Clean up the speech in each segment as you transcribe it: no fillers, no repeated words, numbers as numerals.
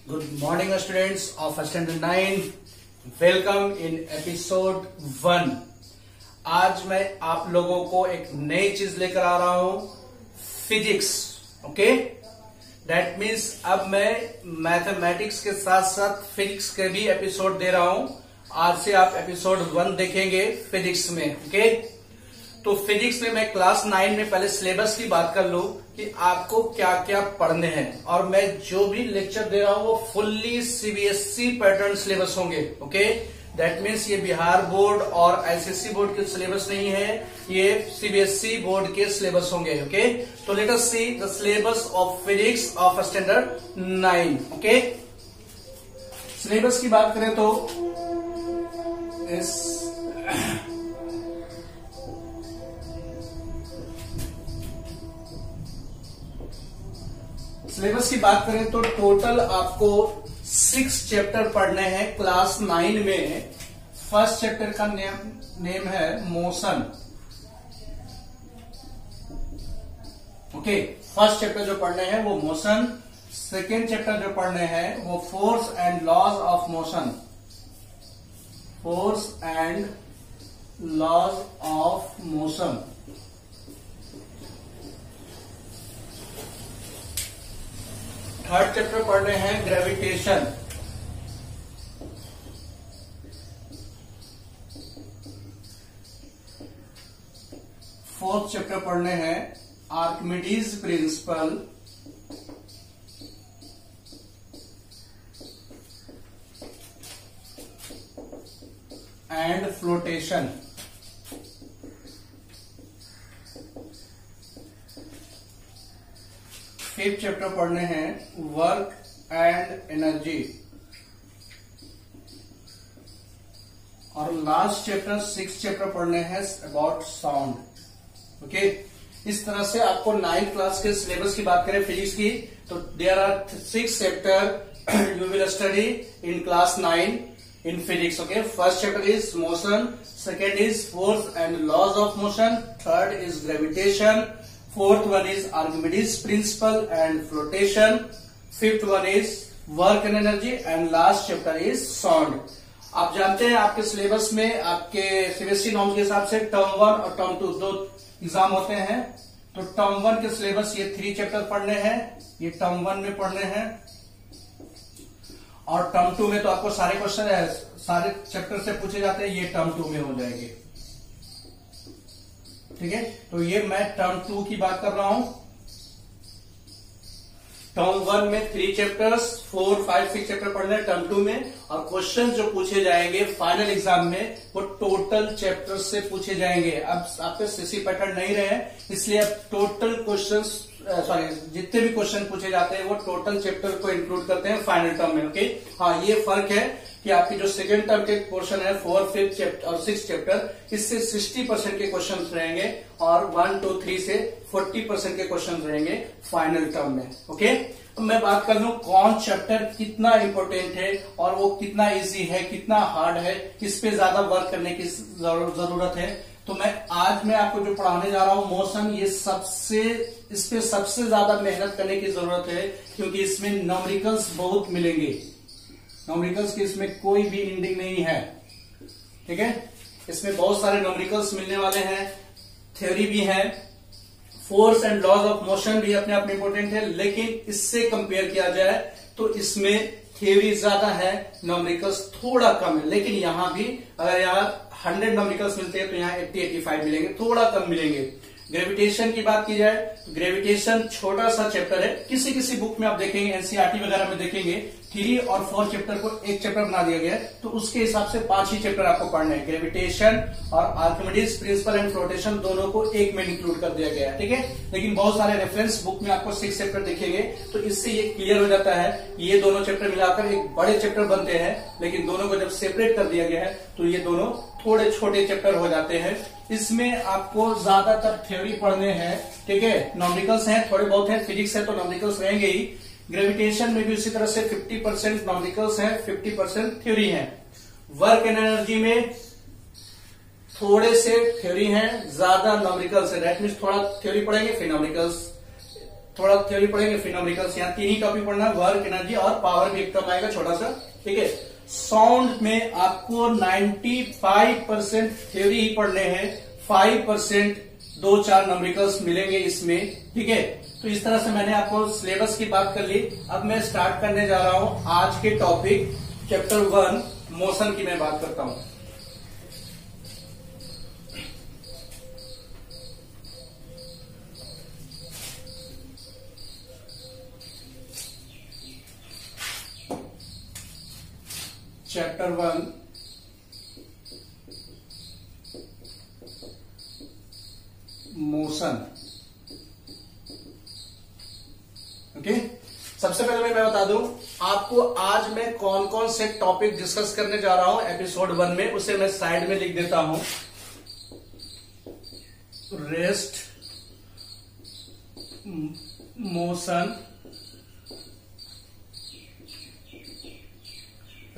Good morning, students of Standard 9. Welcome in episode 1. आज मैं आप लोगों को एक नई चीज लेकर आ रहा हूं, फिजिक्स. ओके, दैट मीन्स अब मैं मैथमेटिक्स के साथ साथ फिजिक्स के भी एपिसोड दे रहा हूं. आज से आप एपिसोड 1 देखेंगे फिजिक्स में. ओके, तो फिजिक्स में मैं क्लास 9 में पहले सिलेबस की बात कर लूं कि आपको क्या क्या पढ़ने हैं. और मैं जो भी लेक्चर दे रहा हूं वो फुल्ली सीबीएसई पैटर्न सिलेबस होंगे. ओके, दैट मीन्स ये बिहार बोर्ड और आईसीएसई बोर्ड के सिलेबस नहीं है, ये सीबीएसई बोर्ड के सिलेबस होंगे. ओके, तो let us see the syllabus of physics of standard 9. Okay, syllabus की बात करें तो इस सिलेबस की बात करें तो टोटल आपको 6 चैप्टर पढ़ने हैं क्लास 9 में. फर्स्ट चैप्टर का नेम है मोशन. ओके, फर्स्ट चैप्टर जो पढ़ने हैं वो मोशन. सेकेंड चैप्टर जो पढ़ने हैं वो force and laws of motion. Force and laws of motion. Third chapter पढ़ने हैं ग्रेविटेशन. फोर्थ चैप्टर पढ़ने हैं Archimedes principle. And flotation. Fifth chapter पढ़ने हैं वर्क एंड एनर्जी. और लास्ट चैप्टर 6th चैप्टर पढ़ने हैं अबाउट साउंड. ओके, इस तरह से आपको 9th क्लास के सिलेबस की बात करें फिजिक्स की तो there are 6 chapter you will study in class 9 in physics. Okay, first chapter is motion, second is force and laws of motion, third is gravitation, fourth one is Archimedes principle and flotation, fifth one is work and energy and last chapter is sound. आप जानते हैं आपके syllabus में आपके CBSE norm के हिसाब से term 1 और टर्म 2 दो एग्जाम होते हैं. तो टर्म 1 के सिलेबस ये 3 चैप्टर पढ़ने हैं, ये टर्म 1 में पढ़ने हैं. और टर्म 2 में तो आपको सारे क्वेश्चन सारे चैप्टर से पूछे जाते हैं, ये टर्म 2 में हो जाएंगे. ठीक है, तो ये मैं टर्म 2 की बात कर रहा हूं. टर्म 1 में 3 चैप्टर्स 4, 5, 6 चैप्टर पढ़ने हैं टर्म 2 में. और क्वेश्चन जो पूछे जाएंगे फाइनल एग्जाम में वो टोटल चैप्टर से पूछे जाएंगे. अब आपके सीसी पैटर्न नहीं रहे, इसलिए अब टोटल क्वेश्चन जितने भी क्वेश्चन पूछे जाते हैं वो टोटल चैप्टर को इंक्लूड करते हैं फाइनल टर्म में. ओके, हाँ, ये फर्क है कि आपकी जो सेकेंड टर्म के पोर्शन है 4, 5 चैप्टर और 6 चैप्टर, इससे 60% के क्वेश्चन रहेंगे और 1, 2, 3 से 40% के क्वेश्चन रहेंगे फाइनल टर्म में. ओके, तो मैं बात कर लूं कौन चैप्टर कितना इंपॉर्टेंट है और वो कितना इजी है, कितना हार्ड है, किस पे ज्यादा वर्क करने की जरूरत है. तो आज मैं आपको जो पढ़ाने जा रहा हूं मोशन, ये इस पे सबसे ज्यादा मेहनत करने की जरूरत है क्योंकि इसमें न्यूमेरिकल्स बहुत मिलेंगे. न्यूमेरिकल्स की इसमें कोई भी एंडिंग नहीं है. ठीक है, इसमें बहुत सारे न्यूमेरिकल्स मिलने वाले हैं, थ्योरी भी है. Force and laws of motion भी अपने आप में इंपॉर्टेंट है, लेकिन इससे कंपेयर किया जाए तो इसमें थ्योरी ज्यादा है, न्यूमेरिकल्स थोड़ा कम है. लेकिन यहां भी अगर यहाँ 100 न्यूमेरिकल्स मिलते हैं तो यहाँ 80-85 मिलेंगे, थोड़ा कम मिलेंगे. ग्रेविटेशन की बात की जाए तो ग्रेविटेशन छोटा सा चैप्टर है. किसी बुक में आप देखेंगे, एनसीईआरटी वगैरह में देखेंगे 3 और 4 चैप्टर को एक चैप्टर बना दिया गया है, तो उसके हिसाब से 5 ही चैप्टर आपको पढ़ने हैं. ग्रेविटेशन और आर्किमिडीज प्रिंसिपल एंड फ्लोटेशन दोनों को एक में इंक्लूड कर दिया गया है. ठीक है, लेकिन बहुत सारे रेफरेंस बुक में आपको 6 चैप्टर दिखेंगे, तो इससे ये क्लियर हो जाता है ये दोनों चैप्टर मिलाकर एक बड़े चैप्टर बनते हैं. लेकिन दोनों को जब सेपरेट कर दिया गया है तो ये दोनों थोड़े छोटे चैप्टर हो जाते हैं. इसमें आपको ज्यादातर थ्योरी पढ़ने हैं. ठीक है, न्यूमेरिकल्स हैं, थोड़े बहुत हैं, फिजिक्स है तो न्यूमेरिकल्स रहेंगे ही. ग्रेविटेशन में भी उसी तरह से 50% न्यूमेरिकल्स हैं, 50% थ्योरी हैं. वर्क एंड एनर्जी में थोड़े से थ्योरी हैं, ज्यादा न्यूमेरिकल्स है. दैट मीन्स थोड़ा थ्योरी पढ़ेंगे फिर न्यूमेरिकल्स. थोड़ा थ्योरी पढ़ेंगे, फिर न्यूमेरिकल्स। यहाँ 3 ही टॉपिक पढ़ना है, वर्क, एनर्जी और पावर भी एक टर्म आएगा छोटा सा, ठीक है। साउंड में आपको 95% थ्योरी ही पढ़ने हैं, 5% 2-4 न्यूमेरिकल्स मिलेंगे इसमें, ठीक है। तो इस तरह से मैंने आपको सिलेबस की बात कर ली। अब मैं स्टार्ट करने जा रहा हूं आज के टॉपिक चैप्टर 1 मोशन की मैं बात करता हूं। Chapter 1 motion, okay. सबसे पहले मैं बता दूं आपको आज मैं कौन कौन से टॉपिक डिस्कस करने जा रहा हूं एपिसोड 1 में, उसे मैं साइड में लिख देता हूं। Rest, motion,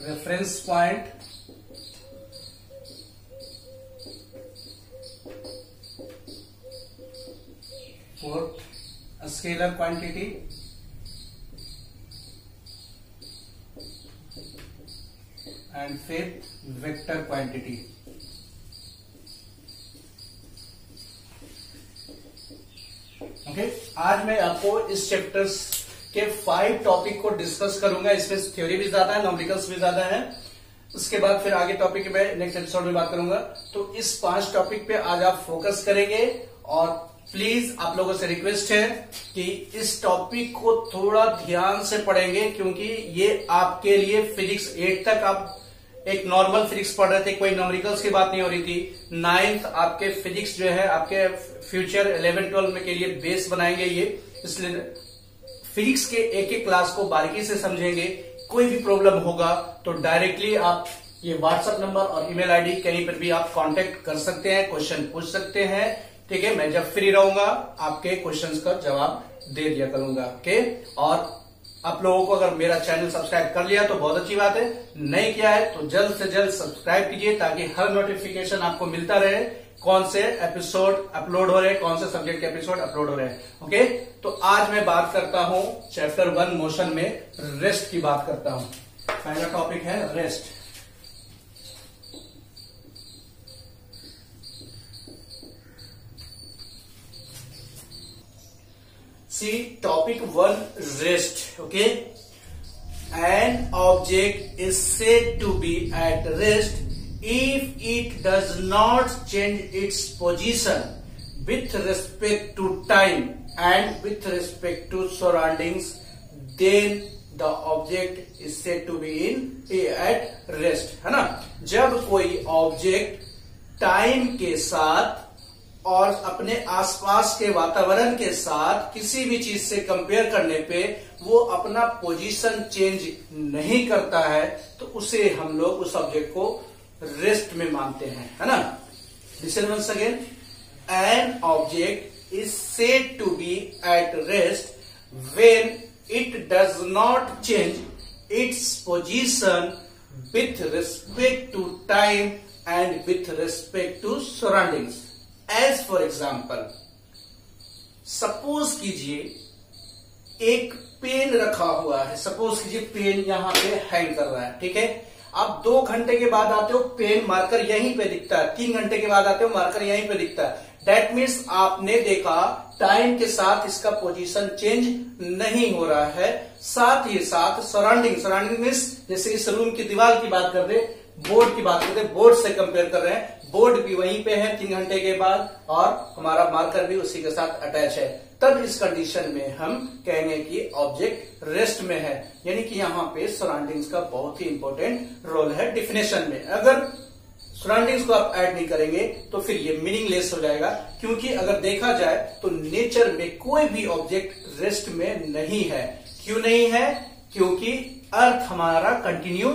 reference point, fourth scalar quantity, and fifth vector quantity. Okay, आज मैं आपको इस चैप्टर्स के 5 टॉपिक को डिस्कस करूंगा। इसमें थ्योरी भी ज्यादा है, न्यूमेरिकल्स भी ज्यादा है। उसके बाद फिर आगे टॉपिक में नेक्स्ट एपिसोड में बात करूंगा। तो इस 5 टॉपिक पे आज आप फोकस करेंगे और प्लीज आप लोगों से रिक्वेस्ट है कि इस टॉपिक को थोड़ा ध्यान से पढ़ेंगे, क्योंकि ये आपके लिए फिजिक्स 8 तक आप एक नॉर्मल फिजिक्स पढ़ रहे थे, कोई न्यूमेरिकल्स की बात नहीं हो रही थी। 9th आपके फिजिक्स जो है आपके फ्यूचर 11-12 में के लिए बेस बनाएंगे ये, इसलिए फिजिक्स के एक एक क्लास को बारीकी से समझेंगे। कोई भी प्रॉब्लम होगा तो डायरेक्टली आप ये व्हाट्सएप नंबर और ईमेल आईडी कहीं पर भी आप कांटेक्ट कर सकते हैं, क्वेश्चन पूछ सकते हैं, ठीक है। मैं जब फ्री रहूंगा आपके क्वेश्चंस का जवाब दे दिया करूंगा, ओके। और आप लोगों को अगर मेरा चैनल सब्सक्राइब कर लिया तो बहुत अच्छी बात है, नहीं किया है तो जल्द से जल्द सब्सक्राइब कीजिए, ताकि हर नोटिफिकेशन आपको मिलता रहे कौन से एपिसोड अपलोड हो रहे हैं, कौन से सब्जेक्ट के एपिसोड अपलोड हो रहे हैं, ओके। तो आज मैं बात करता हूं चैप्टर 1 मोशन में रेस्ट की बात करता हूं। पहला टॉपिक है rest. See topic 1 rest, okay. An object is said to be at rest if it does not change its position with respect to time and with respect to surroundings, then the object is said to be at rest, है ना। जब कोई object time के साथ और अपने आसपास के वातावरण के साथ किसी भी चीज से कंपेयर करने पे वो अपना पोजीशन चेंज नहीं करता है, तो उसे हम लोग उस ऑब्जेक्ट को रेस्ट में मानते हैं, है ना। Listen once again, an object is said to be at rest when it does not change its position with respect to time and with respect to surroundings. As for example, suppose कीजिए एक pen रखा हुआ है, suppose कीजिए pen यहां पे hang कर रहा है, ठीक है। आप 2 घंटे के बाद आते हो, पेन मार्कर यहीं पे दिखता है, 3 घंटे के बाद आते हो, मार्कर यहीं पे दिखता है। दैट मीन्स आपने देखा टाइम के साथ इसका पोजीशन चेंज नहीं हो रहा है। साथ ही साथ सराउंडिंग मीन्स जैसे इस रूम की दीवार की बात कर रहे, बोर्ड की बात करते, बोर्ड से कंपेयर कर रहे हैं, बोर्ड भी वहीं पे है 3 घंटे के बाद और हमारा मार्कर भी उसी के साथ अटैच है। तब इस कंडीशन में हम कहेंगे कि ऑब्जेक्ट रेस्ट में है, यानी कि यहाँ पे सराउंडिंग्स का बहुत ही इंपॉर्टेंट रोल है डिफिनेशन में। अगर सराउंडिंग्स को आप ऐड नहीं करेंगे तो फिर ये मीनिंगलेस हो जाएगा, क्योंकि अगर देखा जाए तो नेचर में कोई भी ऑब्जेक्ट रेस्ट में नहीं है। क्यों नहीं है? क्योंकि अर्थ हमारा कंटिन्यू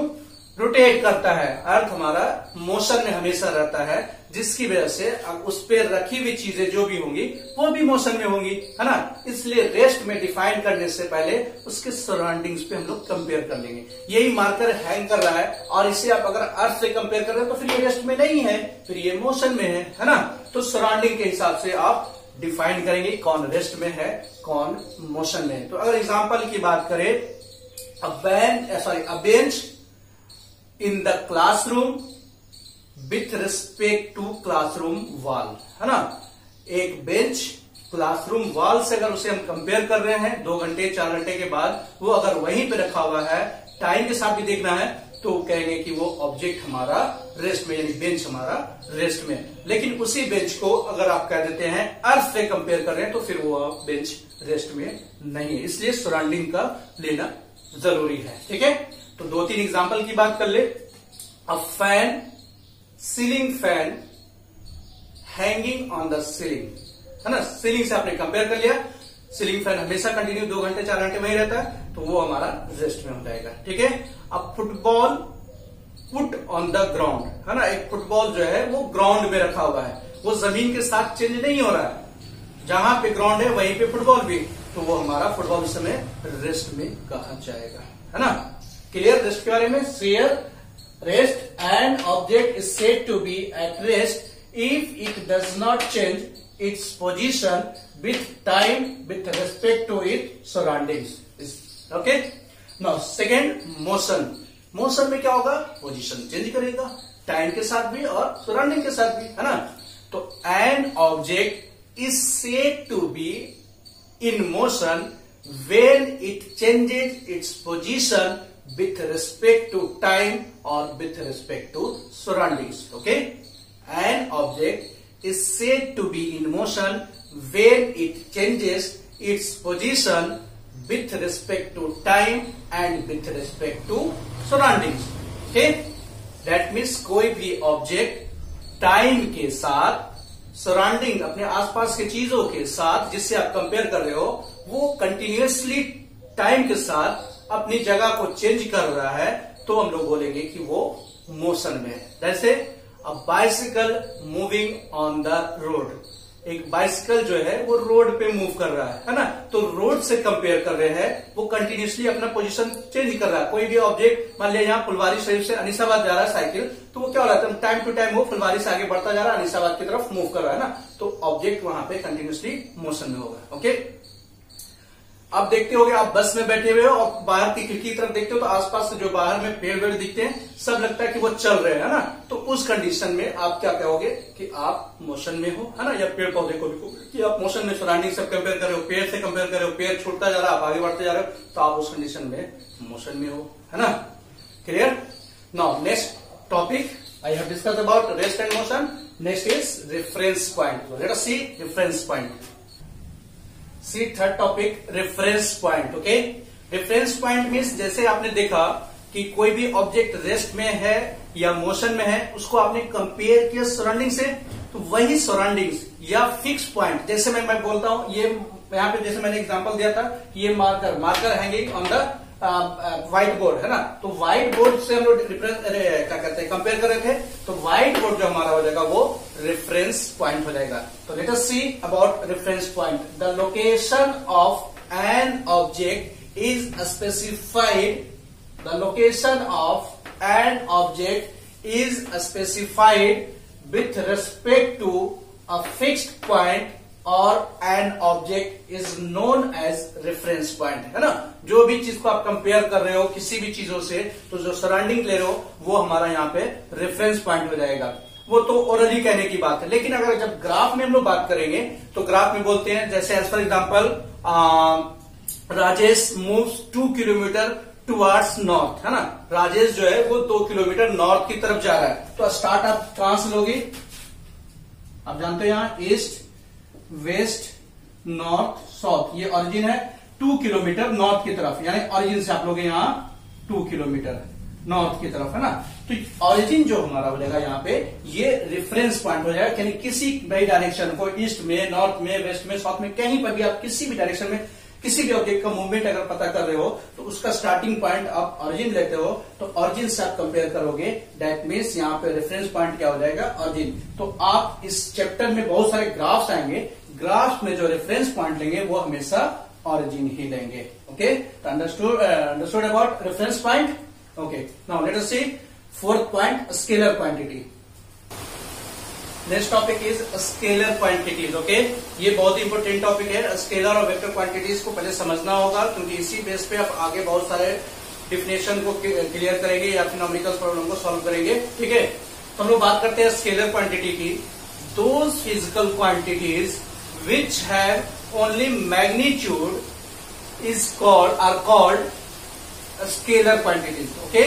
रोटेट करता है, अर्थ हमारा मोशन में हमेशा रहता है, जिसकी वजह से अब उस पर रखी हुई चीजें जो भी होंगी वो भी मोशन में होंगी, है ना। इसलिए रेस्ट में डिफाइन करने से पहले उसके सराउंडिंग्स पे हम लोग कंपेयर कर लेंगे। यही मार्कर हैंग कर रहा है और इसे आप अगर अर्थ से कंपेयर कर रहे हो तो फिर ये रेस्ट में नहीं है, फिर ये मोशन में है ना। तो सराउंडिंग के हिसाब से आप डिफाइन करेंगे कौन रेस्ट में है कौन मोशन में है। तो अगर एग्जांपल की बात करें, a bench in the classroom with respect to classroom wall, है ना। एक बेंच क्लासरूम वॉल से अगर उसे हम कंपेयर कर रहे हैं 2 घंटे 4 घंटे के बाद, वो अगर वहीं पे रखा हुआ है, टाइम के साथ भी देखना है, तो कहेंगे कि वो ऑब्जेक्ट हमारा रेस्ट में, यानी बेंच हमारा रेस्ट में। लेकिन उसी बेंच को अगर आप कह देते हैं अर्थ से कंपेयर कर रहे हैं, तो फिर वो बेंच रेस्ट में नहीं है। इसलिए सराउंडिंग का लेना जरूरी है। ठीक है, तो 2-3 एग्जांपल की बात कर ले। A fan, ceiling fan hanging on the ceiling, है ना। सीलिंग से आपने कंपेयर कर लिया, सीलिंग फैन हमेशा कंटिन्यू 2 घंटे 4 घंटे में ही रहता है, तो वो हमारा रेस्ट में हो जाएगा। ठीक है, अब football put on the ground, है ना। एक फुटबॉल जो है वो ग्राउंड में रखा हुआ है, वो जमीन के साथ चेंज नहीं हो रहा है, जहां पे ग्राउंड है वहीं पे फुटबॉल भी, तो वो हमारा फुटबॉल इस समय रेस्ट में कहा जाएगा, है ना। क्लियर रेस्ट के बारे में। Share rest and object is said to be at rest if it does not change its position with time with respect to its surroundings. Okay? Now second, motion. Motion में क्या होगा, position change करेगा time के साथ भी और surrounding के साथ भी, है ना। तो an object is said to be in motion when it changes its position with respect to time और with respect to surroundings. Okay, an object is said to be in motion when it changes its position with respect to time and with respect to surroundings. Okay, that means कोई भी object time के साथ, surrounding अपने आसपास के चीजों के साथ जिससे आप कंपेयर कर रहे हो, वो कंटिन्यूअसली टाइम के साथ अपनी जगह को चेंज कर रहा है, तो हम लोग बोलेंगे कि वो मोशन में है। जैसे a bicycle moving on the road, एक बाइसिकल जो है वो रोड पे मूव कर रहा है ना। तो रोड से कंपेयर कर रहे हैं, वो कंटिन्यूअसली अपना पोजीशन चेंज कर रहा है। कोई भी ऑब्जेक्ट, मान लिया यहाँ फुलवारी शरीफ से अनिसाबाद जा रहा है साइकिल, तो वो क्या हो रहा है, टाइम टू टाइम वो फुलवारी से आगे बढ़ता जा रहा है, अनिसाबाद की तरफ मूव कर रहा है ना। तो ऑब्जेक्ट वहां पे कंटिन्यूअसली मोशन में होगा। ओके, अब देखते होगे आप बस में बैठे हुए हो और बाहर की खिड़की की तरफ देखते हो, तो आसपास से जो बाहर में पेड़ वेड़ दिखते हैं, सब लगता है कि वो चल रहे हैं, है ना। तो उस कंडीशन में आप क्या कहोगे कि आप मोशन में हो, है ना। या पेड़ पौधे को भी कि आप मोशन में, सराउंडिंग से कंपेयर कर रहे हो, पेड़ से कंपेयर कर रहे हो, पेड़ छूटता जा रहा है, आप आगे बढ़ते जा रहे हो, तो आप उस कंडीशन में मोशन में हो, है ना। Clear. Now next topic I have discuss about rest and motion. Next is reference point. Let us see reference point. See third topic, reference point. Okay, reference point means जैसे आपने देखा कि कोई भी ऑब्जेक्ट रेस्ट में है या motion में है, उसको आपने कंपेयर किया सराउंडिंग से, तो वही सराउंडिंग्स या फिक्स पॉइंट, जैसे मैं बोलता हूं, ये यहाँ पे जैसे मैंने एग्जांपल दिया था, ये marker hanging on the white board, है ना। तो व्हाइट बोर्ड से हम लोग क्या कहते हैं, कंपेयर कर रहे थे, तो व्हाइट बोर्ड जो हमारा हो जाएगा वो रेफरेंस पॉइंट हो जाएगा। तो let us see about reference point. The location of an object is specified, the location of an object is specified with respect to a fixed point और an object is known as reference point, है ना। जो भी चीज को आप compare कर रहे हो किसी भी चीजों से, तो जो सराउंडिंग ले रहे हो वो हमारा यहाँ पे रेफरेंस पॉइंट हो जाएगा। वो तो ओरली कहने की बात है, लेकिन अगर जब ग्राफ में हम लोग बात करेंगे, तो ग्राफ में बोलते हैं, जैसे as for example Rajesh moves 2 kilometre towards north, है ना। राजेश जो है वो 2 किलोमीटर नॉर्थ की तरफ जा रहा है। तो स्टार्ट आप कहां से लोगे, आप जानते हो यहाँ ईस्ट वेस्ट नॉर्थ साउथ, ये ओरिजिन है 2 किलोमीटर नॉर्थ की तरफ, यानी ओरिजिन से आप लोग यहाँ 2 किलोमीटर नॉर्थ की तरफ, है ना। तो ओरिजिन जो हमारा हो जाएगा यहाँ पे, ये रेफरेंस पॉइंट हो जाएगा, यानी किसी भी डायरेक्शन को, ईस्ट में, नॉर्थ में, वेस्ट में, साउथ में, कहीं पर भी आप किसी भी डायरेक्शन में किसी भी ऑब्जेक्ट का मूवमेंट अगर पता कर रहे हो, तो उसका स्टार्टिंग पॉइंट आप ओरिजिन लेते हो, तो ओरिजिन से आप कंपेयर करोगे, दैट मीन्स यहाँ पे रेफरेंस पॉइंट क्या हो जाएगा, ओरिजिन। तो आप इस चैप्टर में बहुत सारे ग्राफ्स आएंगे, ग्राफ में जो रेफरेंस पॉइंट लेंगे वो हमेशा ओरिजिन ही लेंगे। Okay, understood about reference point. Okay, now let us see fourth point, scalar quantity. Next topic is scalar quantities. Okay, ये बहुत ही इंपॉर्टेंट टॉपिक है। स्केलर और वेक्टर क्वांटिटीज को पहले समझना होगा, क्योंकि इसी बेस पे आप आगे बहुत सारे डिफिनेशन को क्लियर करेंगे या फिर न्यूमेरिकल प्रॉब्लम को सॉल्व करेंगे। ठीक है, तो हम लोग बात करते हैं स्केलर क्वांटिटी की। Those physical quantities which have only magnitude is called are called scalar quantities. Okay,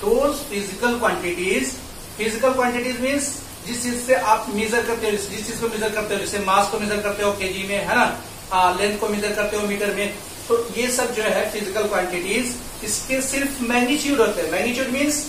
those physical quantities means जिस चीज से आप मेजर करते हो, जिस चीज को मेजर करते हो, जैसे मास को मेजर करते हो केजी में, है ना, लेंथ को मेजर करते हो मीटर में, तो ये सब जो है फिजिकल क्वांटिटीज, इसके सिर्फ मैग्नीट्यूड होते हैं। Magnitude means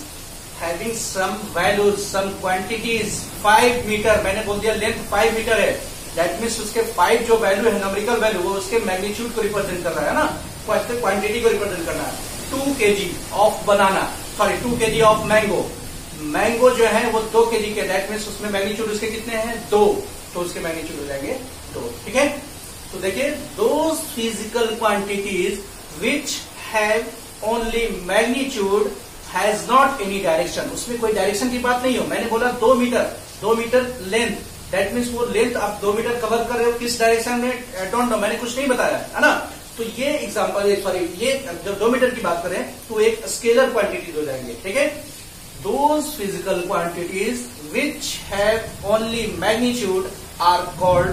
having some values, some quantities. 5 metre, मैंने बोल दिया लेंथ 5 मीटर है, दैट मीन्स उसके 5 जो वैल्यू है, नंबरिकल वैल्यू, वो उसके मैग्नीट्यूड को रिप्रेजेंट कर रहा है ना, क्वांटिटी को रिप्रेजेंट करना है। 2 kg of banana, sorry 2 kg of mango, mango जो है वो 2 kg के, दैट मीन्स उसमें मैग्नीट्यूड उसके कितने हैं, 2, तो उसके मैग्नीट्यूड हो जाएंगे 2। ठीक है, तो देखिए, those physical quantities which have only magnitude has not any direction, उसमें कोई डायरेक्शन की बात नहीं हो। मैंने बोला 2 मीटर लेंथ, दैट मीन्स वो लेंथ आप 2 मीटर कवर कर रहे हो, किस डायरेक्शन में, आई डोंट नो, मैंने कुछ नहीं बताया, है ना। तो ये एग्जांपल, सॉरी, ये जब 2 मीटर की बात करें तो एक स्केलर क्वांटिटीज हो जाएंगे। ठीक है, those physical quantities which have only magnitude are called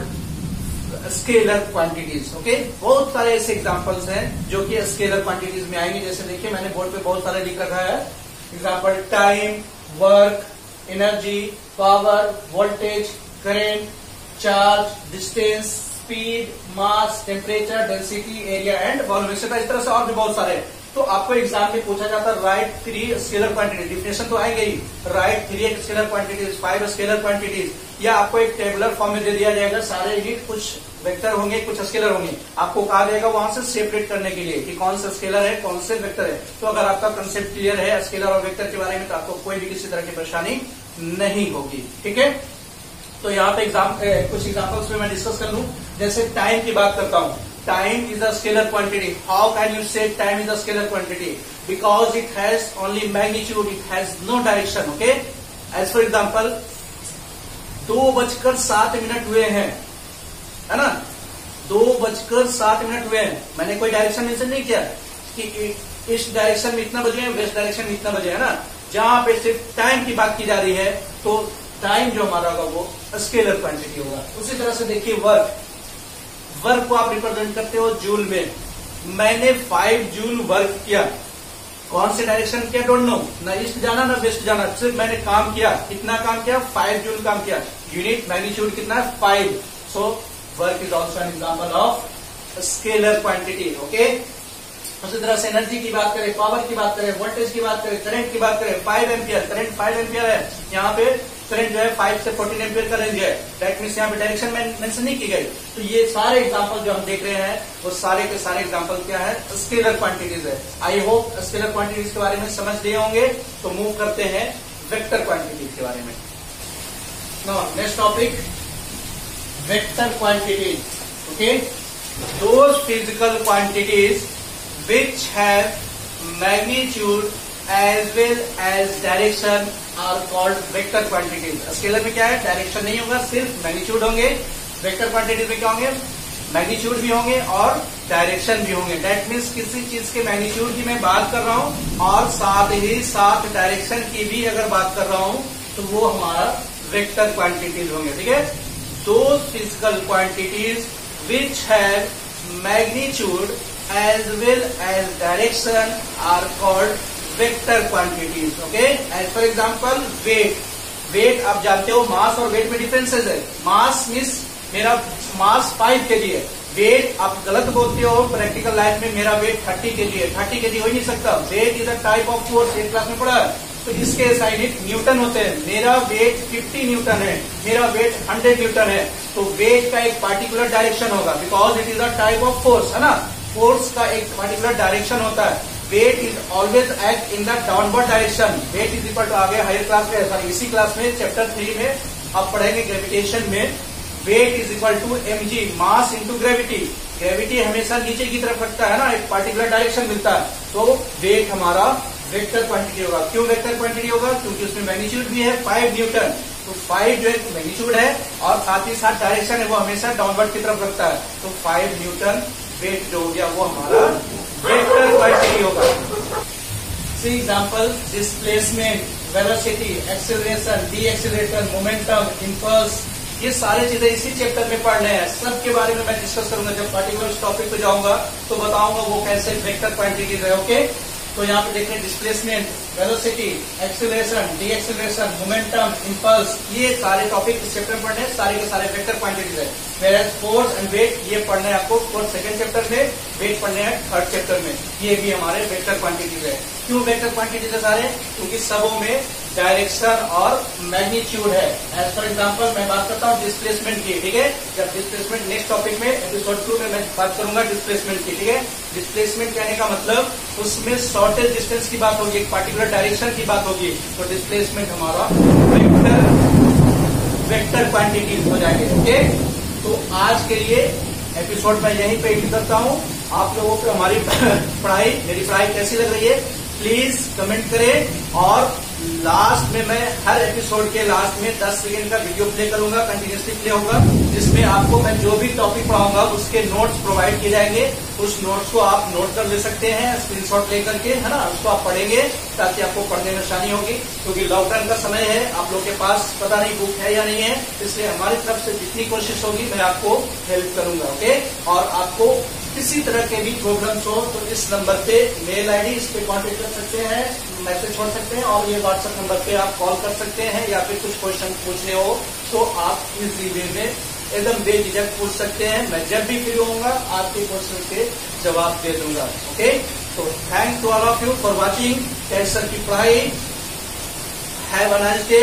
scalar quantities। okay, बहुत सारे ऐसे एग्जांपल्स हैं जो कि स्केलर क्वांटिटीज में आएंगे। जैसे देखिए, मैंने बोर्ड पे बहुत सारे लिख रखा है example: time, work, energy, power, voltage, current, charge, distance, speed, mass, temperature, density, area and volume, etcetera. इस तरह से और भी बहुत सारे। तो आपको एग्जाम में पूछा जाता है राइट 3 स्केलर क्वांटिटी, डिफिनेशन तो आएंगे ही, right 3 scalar quantities, 5 scalar quantities, या आपको एक टेबुलर फॉर्म में दे दिया जाएगा, सारे यूनिट, कुछ वेक्टर होंगे, कुछ स्केलर होंगे, आपको कहा जाएगा वहां से सेपरेट करने के लिए कि कौन सा स्केलर है, कौन से वेक्टर है। तो अगर आपका कंसेप्ट क्लियर है स्केलर और वेक्टर के बारे में, तो आपको कोई भी किसी तरह की परेशानी नहीं होगी। ठीक है, तो यहाँ पे कुछ एग्जाम्पल्स में मैं डिस्कस कर लूं। जैसे टाइम की बात करता हूं, time is a scalar quantity. How can you say time is a scalar quantity? Because it has only magnitude, it has no direction. Okay, as for example, 2:07 हुए हैं, है ना, 2:07 हुए हैं, मैंने कोई डायरेक्शन मेंशन नहीं किया कि इस डायरेक्शन में इतना बजे, वेस्ट डायरेक्शन में इतना बजे, है ना। जहां पे सिर्फ टाइम की बात की जा रही है, तो टाइम जो हमारा होगा वो स्केलर क्वांटिटी होगा। उसी तरह से देखिए, वर्क को आप रिप्रेजेंट करते हो जूल में। मैंने 5 जूल वर्क किया, कौन से डायरेक्शन किया, डोंट नो, ना ईस्ट जाना ना वेस्ट जाना, सिर्फ मैंने काम किया। कितना काम किया, 5 जूल काम किया। यूनिट मैग्नीट्यूड कितना है, 5। So work is also an example of scalar quantity. Okay, उसी तरह से एनर्जी की बात करें, पावर की बात करें, वोल्टेज की बात करें, करंट की बात करें, 5 एम्पियर, करंट 5 एम्पियर है, यहाँ पे करंट जो है 5 से 14 एम्पियर का रेंज है, दैट मीन्स यहाँ पे डायरेक्शन मेंशन नहीं की गई। तो ये सारे एग्जांपल जो हम देख रहे हैं, वो सारे के सारे एग्जांपल क्या है, स्केलर क्वांटिटीज है। आई होप स्केलर क्वांटिटीज के बारे में समझ लिए होंगे। तो मूव करते हैं वेक्टर क्वांटिटीज के बारे में। Next topic, vector quantities. Okay, those physical quantities which have magnitude as well as direction are called vector quantities। Scalar में क्या है, डायरेक्शन नहीं होगा, सिर्फ मैग्नीट्यूड होंगे। वेक्टर क्वांटिटीज में क्या होंगे, मैग्नीट्यूड भी होंगे और डायरेक्शन भी होंगे। दैट मीन्स किसी चीज के मैग्नीट्यूड की मैं बात कर रहा हूं और साथ ही साथ डायरेक्शन की भी अगर बात कर रहा हूं, तो वो हमारा वेक्टर क्वांटिटीज होंगे। ठीक है, those physical quantities which have magnitude as well as direction are called vector quantities। okay, as for example, weight आप जानते हो, मास और वेट में डिफरेंसेस है। मास मीन्स मेरा मास 5 kg है, वेट आप गलत बोलते हो प्रैक्टिकल लाइफ में, मेरा वेट 30 kg है, 30 kg हो ही नहीं सकता। Weight is a type of force, 8th class में पढ़ा है। तो इसके साइन न्यूटन होते हैं, मेरा वेट 50 न्यूटन है, मेरा वेट 100 न्यूटन है। तो वेट का एक पार्टिकुलर डायरेक्शन होगा, because it is a type of force, है ना। फोर्स का एक पर्टिकुलर डायरेक्शन होता है। Weight is always act in the downward direction. Weight is equal to, आगे हायर क्लास में, सॉरी इसी क्लास में चैप्टर 3 में आप पढ़ेंगे ग्रेविटेशन में, weight is equal to mg, mass into gravity. Gravity हमेशा नीचे की तरफ रखता है ना, एक पार्टिकुलर डायरेक्शन मिलता है। तो वेट हमारा वेक्टर क्वांटिटी होगा। क्यों वेक्टर क्वांटिटी होगा? क्योंकि उसमें मैग्नीट्यूड भी है 5 न्यूटन, तो 5 जो है मैग्नीट्यूड है और साथ ही साथ डायरेक्शन है वो हमेशा डाउनवर्ड की तरफ रखता है, तो 5 न्यूटन वेट जो हो गया वो हमारा वेक्टर क्वांटिटी होगा। See example, displacement, velocity, acceleration, de acceleration, momentum, impulse, ये सारी चीजें इसी चैप्टर में पढ़ने हैं। सब के बारे में मैं डिस्कस करूंगा। जब पर्टिकुलर टॉपिक पे जाऊंगा तो बताऊंगा वो कैसे वेक्टर क्वांटिटीज है। ओके, तो यहाँ पे देखें displacement, velocity, acceleration, de acceleration, momentum, impulse, ये सारे टॉपिक इस चैप्टर में पढ़ने हैं। सारे के सारे वेक्टर क्वांटिटीज है। वेयर फोर्स एंड वेट ये पढ़ने हैं आपको फोर्थ सेकंड चैप्टर में, वेट पढ़ने हैं थर्ड चैप्टर में। ये भी हमारे वेक्टर क्वांटिटीज है। क्यों वेक्टर क्वांटिटीज है सारे? क्योंकि सबों में डायरेक्शन और मैग्नीट्यूड है। एज फॉर एग्जाम्पल मैं बात करता हूँ डिस्प्लेसमेंट की, ठीक है। जब डिस्प्लेसमेंट नेक्स्ट टॉपिक में एपिसोड 2 में मैं बात करूंगा डिस्प्लेसमेंट की, ठीक है। डिस्प्लेसमेंट कहने का मतलब उसमें शॉर्टेज डिस्टेंस की बात होगी, एक पर्टिकुलर डायरेक्शन की बात होगी, तो डिस्प्लेसमेंट हमारा वेक्टर क्वांटिटी हो जाएंगे। ओके, तो आज के लिए एपिसोड मैं यहीं पे एंड करता हूँ। आप लोगों को हमारी मेरी पढ़ाई कैसी लग रही है प्लीज कमेंट करें, और लास्ट में मैं हर एपिसोड के लास्ट में 10 सेकेंड का वीडियो प्ले करूंगा, कंटिन्यूसली प्ले होगा, जिसमें आपको मैं जो भी टॉपिक पढ़ाऊंगा उसके नोट्स प्रोवाइड किए जाएंगे। उस नोट्स को आप नोट कर ले सकते हैं स्क्रीनशॉट लेकर के, है ना। उसको आप पढ़ेंगे ताकि आपको पढ़ने में आसानी होगी, क्योंकि लॉकडाउन का समय है, आप लोग के पास पता नहीं बुक है या नहीं है, इसलिए हमारी तरफ से जितनी कोशिश होगी मैं आपको हेल्प करूंगा। ओके, और आपको किसी तरह के भी प्रॉब्लम्स हो तो इस नंबर पे मेल आईडी, इस पे कांटेक्ट कर सकते हैं, मैसेज छोड़ सकते हैं, और ये व्हाट्सएप नंबर पे आप कॉल कर सकते हैं, या फिर कुछ क्वेश्चन पूछने हो तो आप इजी वे में एकदम बेझिझक पूछ सकते हैं। मैं जब भी फ्री होऊंगा आपके क्वेश्चन के जवाब दे दूंगा। ओके, तो thank to all of you for watching career sir की पढ़ाई। Have a nice day.